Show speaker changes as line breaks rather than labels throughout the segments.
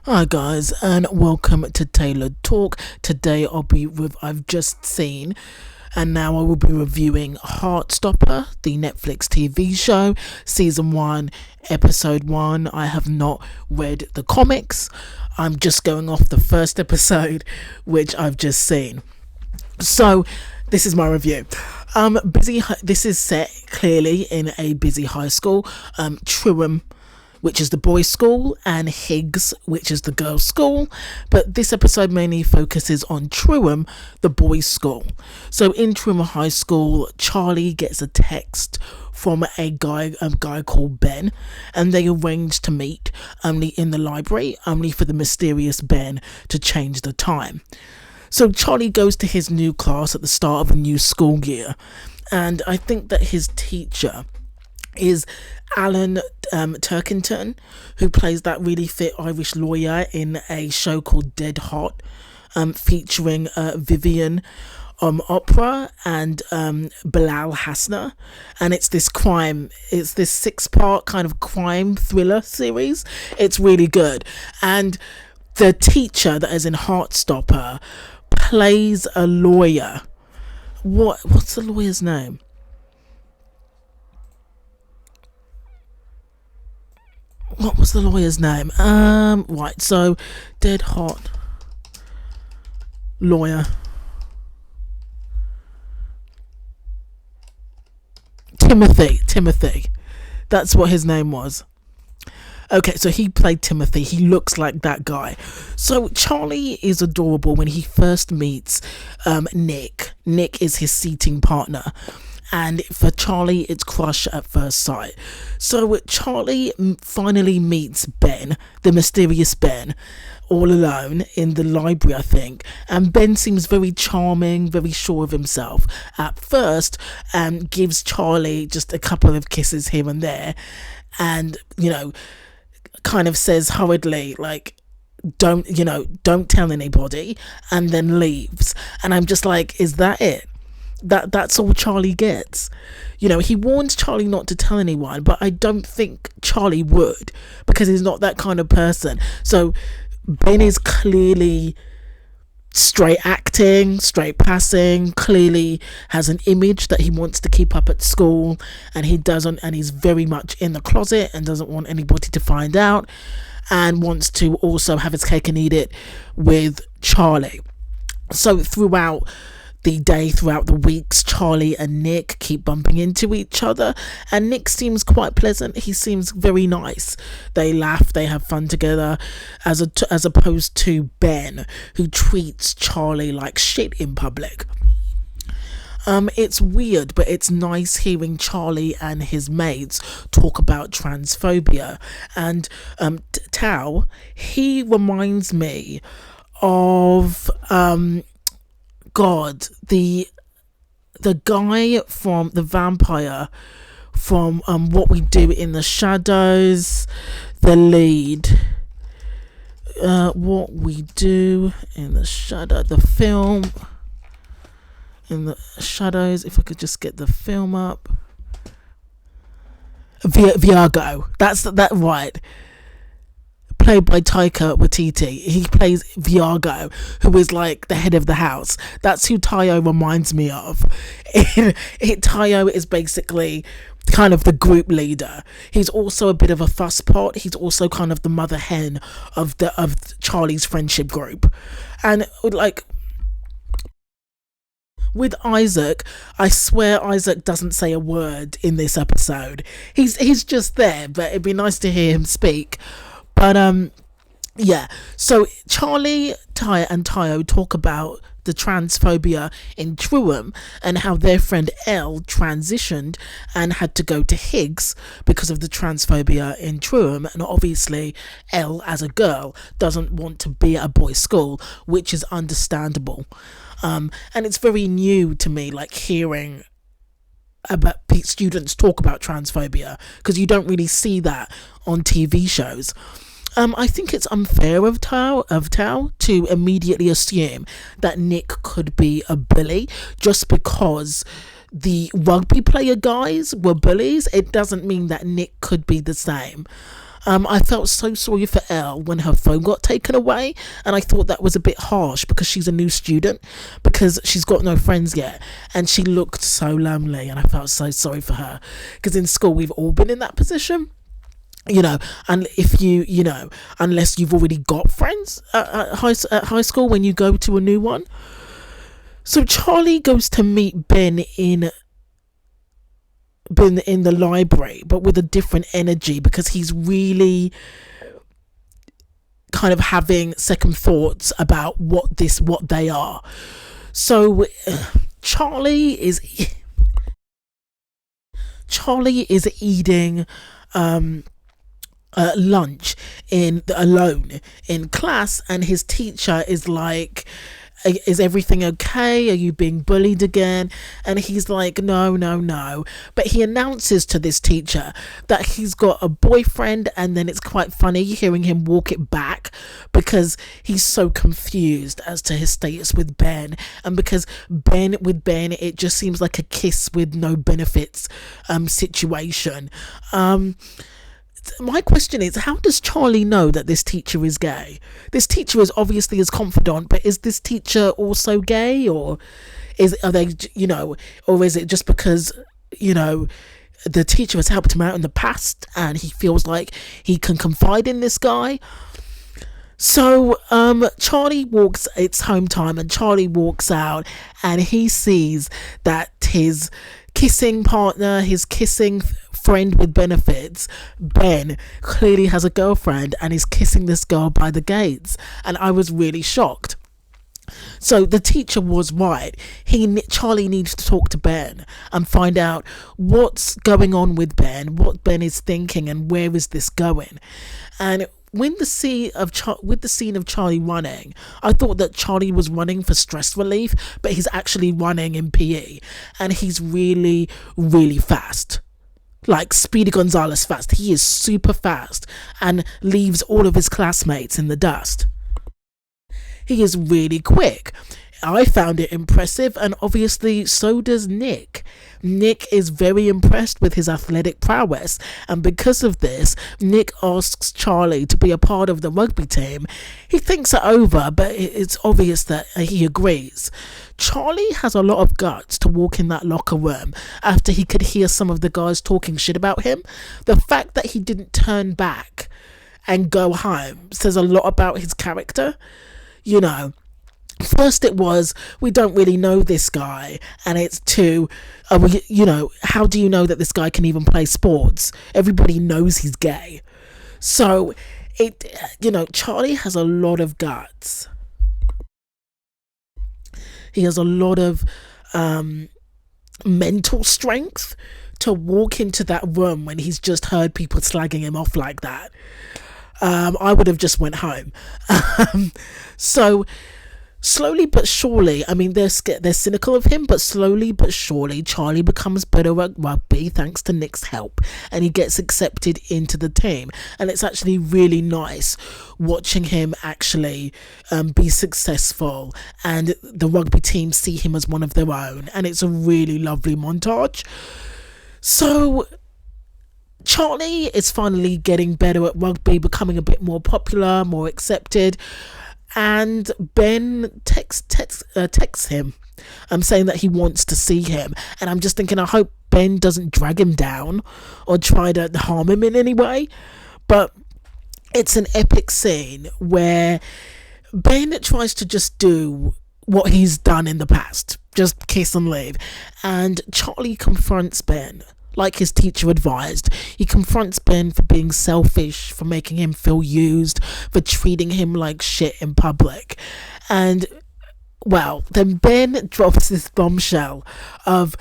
Hi guys, and welcome to Tailored Talk. Today I'll be with I've just seen, and now I will be reviewing Heartstopper, the Netflix TV show, season 1, episode 1. I have not read the comics. I'm just going off the first episode, which I've just seen. So, this is my review. This is set clearly in a busy high school. Truham, which is the boys' school, and Higgs, which is the girls' school. But this episode mainly focuses on Truham, the boys' school. So in Truham High School, Charlie gets a text from a guy called Ben, and they arrange to meet only in the library, only for the mysterious Ben to change the time. So Charlie goes to his new class at the start of a new school year, and I think that his teacher is Alan Turkington, who plays that really fit Irish lawyer in a show called Dead Hot, featuring Vivian Opera and Bilal Hasna. And it's this 6-part kind of crime thriller series. It's really good. And the teacher that is in Heartstopper plays a lawyer. What's the lawyer's name? What was the lawyer's name? Right, so Dead Hot lawyer. Timothy. That's what his name was. Okay, so he played Timothy. He looks like that guy. So Charlie is adorable when he first meets Nick. Nick is his seating partner. And for Charlie, it's crush at first sight. So Charlie finally meets Ben, the mysterious Ben, all alone in the library, I think. And Ben seems very charming, very sure of himself at first, and gives Charlie just a couple of kisses here and there. And, kind of says hurriedly, like, don't tell anybody, and then leaves. And I'm just like, is that it? That's all Charlie gets. He warns Charlie not to tell anyone, but I don't think Charlie would, because he's not that kind of person. So Ben is clearly straight acting, straight passing, clearly has an image that he wants to keep up at school, and he doesn't, and he's very much in the closet and doesn't want anybody to find out, and wants to also have his cake and eat it with Charlie. So throughout the day, throughout the weeks, Charlie and Nick keep bumping into each other, and Nick seems quite pleasant. He seems very nice. They laugh, they have fun together, as opposed to Ben, who treats Charlie like shit in public. It's weird, but it's nice hearing Charlie and his mates talk about transphobia. And Tao, he reminds me of the guy from the vampire from What We Do in the Shadows, the lead. What We Do in the Shadow, the film in the Shadows. If I could just get the film up. Viago. That's that right. Played by Taika Waititi. He plays Viago, who is like the head of the house. That's who Tayo reminds me of. Tayo is basically kind of the group leader. He's also a bit of a fusspot. He's also kind of the mother hen of Charlie's friendship group. And like with Isaac, I swear Isaac doesn't say a word in this episode. He's just there, but it'd be nice to hear him speak. But yeah, so Charlie, Ty and Tayo talk about the transphobia in Truham and how their friend Elle transitioned and had to go to Higgs because of the transphobia in Truham, and obviously Elle, as a girl, doesn't want to be at a boys' school, which is understandable. And it's very new to me, like hearing about students talk about transphobia, because you don't really see that on TV shows. I think it's unfair of Tao to immediately assume that Nick could be a bully just because the rugby player guys were bullies. It doesn't mean that Nick could be the same. I felt so sorry for Elle when her phone got taken away, and I thought that was a bit harsh because she's a new student, because she's got no friends yet, and she looked so lonely, and I felt so sorry for her, because in school we've all been in that position, and if unless you've already got friends at high school when you go to a new one. So Charlie goes to meet Ben in the library, but with a different energy, because he's really kind of having second thoughts about what they are. So Charlie is eating lunch alone in class, and his teacher is like, is everything okay? Are you being bullied again? And he's like, no. But he announces to this teacher that he's got a boyfriend, and then it's quite funny hearing him walk it back because he's so confused as to his status with Ben, and because Ben it just seems like a kiss with no benefits situation. My question is, how does Charlie know that this teacher is gay? This teacher is obviously his confidant, but is this teacher also gay, or is it just because the teacher has helped him out in the past and he feels like he can confide in this guy? So it's home time, and Charlie walks out, and he sees that his kissing partner, his kissing friend with benefits, Ben, clearly has a girlfriend and is kissing this girl by the gates, and I was really shocked. So the teacher was right. Charlie needs to talk to Ben and find out what's going on with Ben, what Ben is thinking, and where is this going. And with the scene of Charlie running, I thought that Charlie was running for stress relief, but he's actually running in PE, and he's really, really fast. Like Speedy Gonzalez fast. He is super fast and leaves all of his classmates in the dust. He is really quick. I found it impressive, and obviously so does Nick. Nick is very impressed with his athletic prowess, and because of this, Nick asks Charlie to be a part of the rugby team. He thinks it over, but it's obvious that he agrees. Charlie has a lot of guts to walk in that locker room after he could hear some of the guys talking shit about him. The fact that he didn't turn back and go home says a lot about his character. First it was, we don't really know this guy, and it's two, how do you know that this guy can even play sports? Everybody knows he's gay. So Charlie has a lot of guts. He has a lot of mental strength to walk into that room when he's just heard people slagging him off like that. I would have just went home. So slowly but surely, I mean, they're cynical of him, but slowly but surely Charlie becomes better at rugby thanks to Nick's help, and he gets accepted into the team. And it's actually really nice watching him actually be successful, and the rugby team see him as one of their own, and it's a really lovely montage. So Charlie is finally getting better at rugby, becoming a bit more popular, more accepted, and Ben texts him saying that he wants to see him, and I'm just thinking, I hope Ben doesn't drag him down or try to harm him in any way. But it's an epic scene where Ben tries to just do what he's done in the past, just kiss and leave, and Charlie confronts Ben like his teacher advised. He confronts Ben for being selfish, for making him feel used, for treating him like shit in public. And, well, then Ben drops this bombshell of,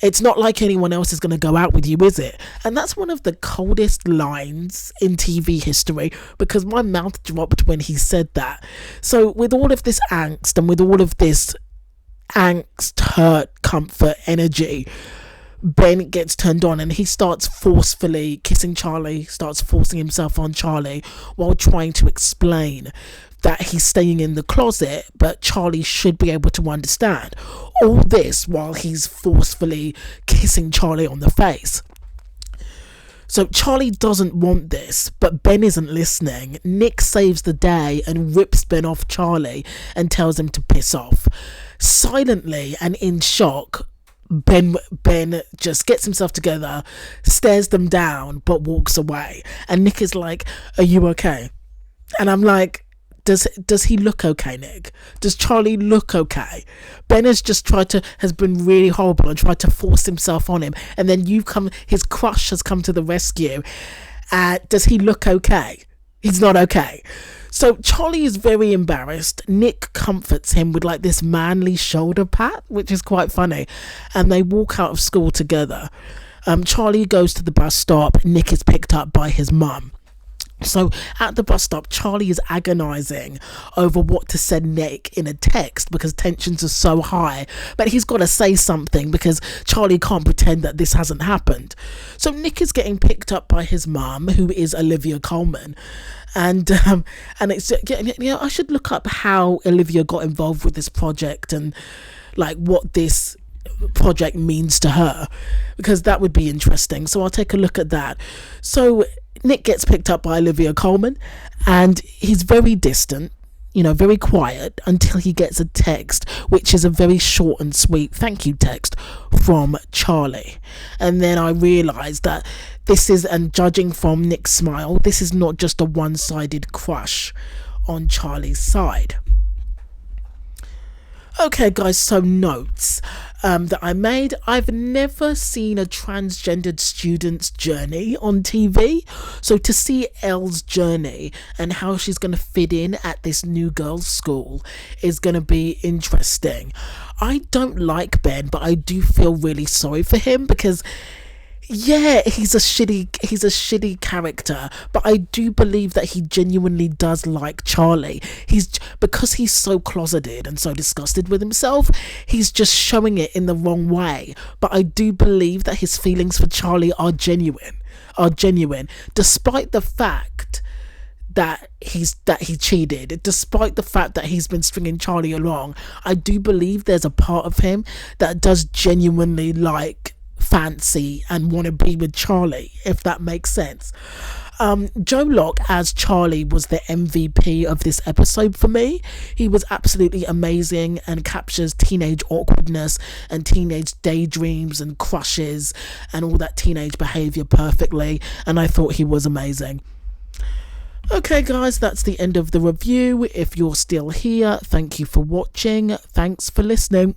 it's not like anyone else is going to go out with you, is it? And that's one of the coldest lines in TV history, because my mouth dropped when he said that. So with all of this angst and with all of this angst, hurt, comfort, energy, Ben gets turned on, and he starts forcefully kissing Charlie, starts forcing himself on Charlie while trying to explain that he's staying in the closet, but Charlie should be able to understand. All this while he's forcefully kissing Charlie on the face. So Charlie doesn't want this, but Ben isn't listening. Nick saves the day and rips Ben off Charlie and tells him to piss off. Silently and in shock, Ben just gets himself together, stares them down, but walks away. And Nick is like, "Are you okay?" And I'm like, does he look okay, Nick? Does Charlie look okay? Ben has been really horrible and tried to force himself on him, and then his crush has come to the rescue. Does he look okay? He's not okay. So Charlie is very embarrassed. Nick comforts him with like this manly shoulder pat, which is quite funny, and they walk out of school together. Charlie goes to the bus stop. Nick is picked up by his mum. So at the bus stop, Charlie is agonising over what to send Nick in a text because tensions are so high, but he's got to say something because Charlie can't pretend that this hasn't happened. So Nick is getting picked up by his mum, who is Olivia Colman, and it's, I should look up how Olivia got involved with this project and like what this project means to her, because that would be interesting. So I'll take a look at that. So Nick gets picked up by Olivia Colman, and he's very distant, very quiet, until he gets a text, which is a very short and sweet thank you text from Charlie. And then I realised that this is, and judging from Nick's smile, this is not just a one-sided crush on Charlie's side. Okay guys, so notes that I made. I've never seen a transgendered student's journey on TV, so to see Elle's journey and how she's going to fit in at this new girls' school is going to be interesting. I don't like Ben, but I do feel really sorry for him because he's a shitty character, but I do believe that he genuinely does like Charlie. Because he's so closeted and so disgusted with himself, he's just showing it in the wrong way. But I do believe that his feelings for Charlie are genuine, despite the fact that he cheated, despite the fact that he's been stringing Charlie along. I do believe there's a part of him that does genuinely fancy and want to be with Charlie, if that makes sense. Joe Locke as Charlie was the MVP of this episode for me. He was absolutely amazing and captures teenage awkwardness and teenage daydreams and crushes and all that teenage behaviour perfectly, and I thought he was amazing. Okay guys, that's the end of the review. If you're still here, thank you for watching. Thanks for listening.